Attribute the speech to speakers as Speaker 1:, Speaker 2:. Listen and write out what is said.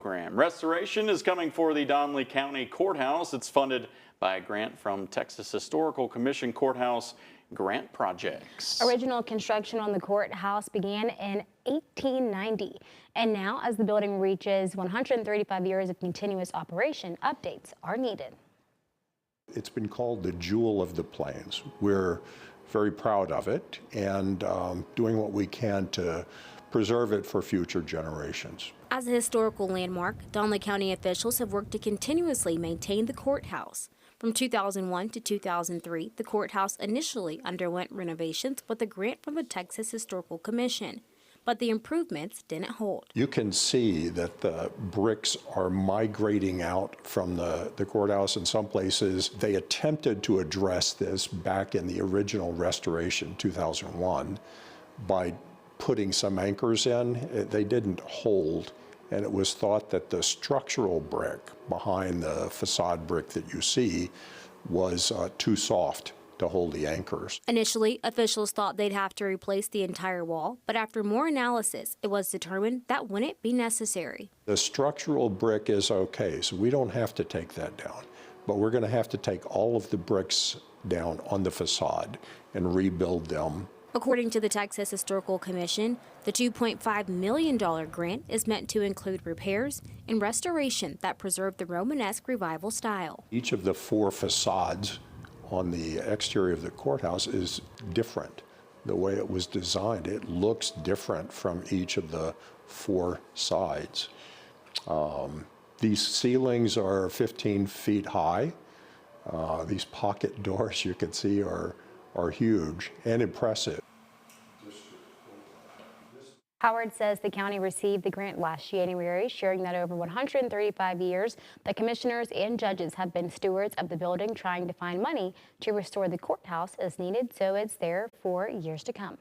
Speaker 1: program. Restoration is coming for the Donley County Courthouse. It's funded by a grant from Texas Historical Commission Courthouse Grant Projects.
Speaker 2: Original construction on the courthouse began in 1890, and now as the building reaches 135 years of continuous operation, updates are needed.
Speaker 3: It's been called the Jewel of the Plains. We're very proud of it and doing what we can to preserve it for future generations.
Speaker 4: As a historical landmark, Donley County officials have worked to continuously maintain the courthouse. From 2001 to 2003, the courthouse initially underwent renovations with a grant from the Texas Historical Commission, but the improvements didn't hold.
Speaker 3: You can see that the bricks are migrating out from the courthouse in some places. They attempted to address this back in the original restoration, 2001, by putting some anchors in. They didn't hold, and it was thought that the structural brick behind the facade brick that you see was too soft to hold the anchors.
Speaker 4: Initially, officials thought they'd have to replace the entire wall, but after more analysis, it was determined that wouldn't be necessary.
Speaker 3: The structural brick is okay, so we don't have to take that down, but we're going to have to take all of the bricks down on the facade and rebuild them.
Speaker 4: According to the Texas Historical Commission, the $2.5 million grant is meant to include repairs and restoration that preserve the Romanesque revival style.
Speaker 3: Each of the 4 facades on the exterior of the courthouse is different. The way it was designed, it looks different from each of the 4 sides. These ceilings are 15 feet high. These pocket doors you can see are huge and impressive.
Speaker 2: Howard says the county received the grant last January, sharing that over 135 years, the commissioners and judges have been stewards of the building, trying to find money to restore the courthouse as needed, so it's there for years to come.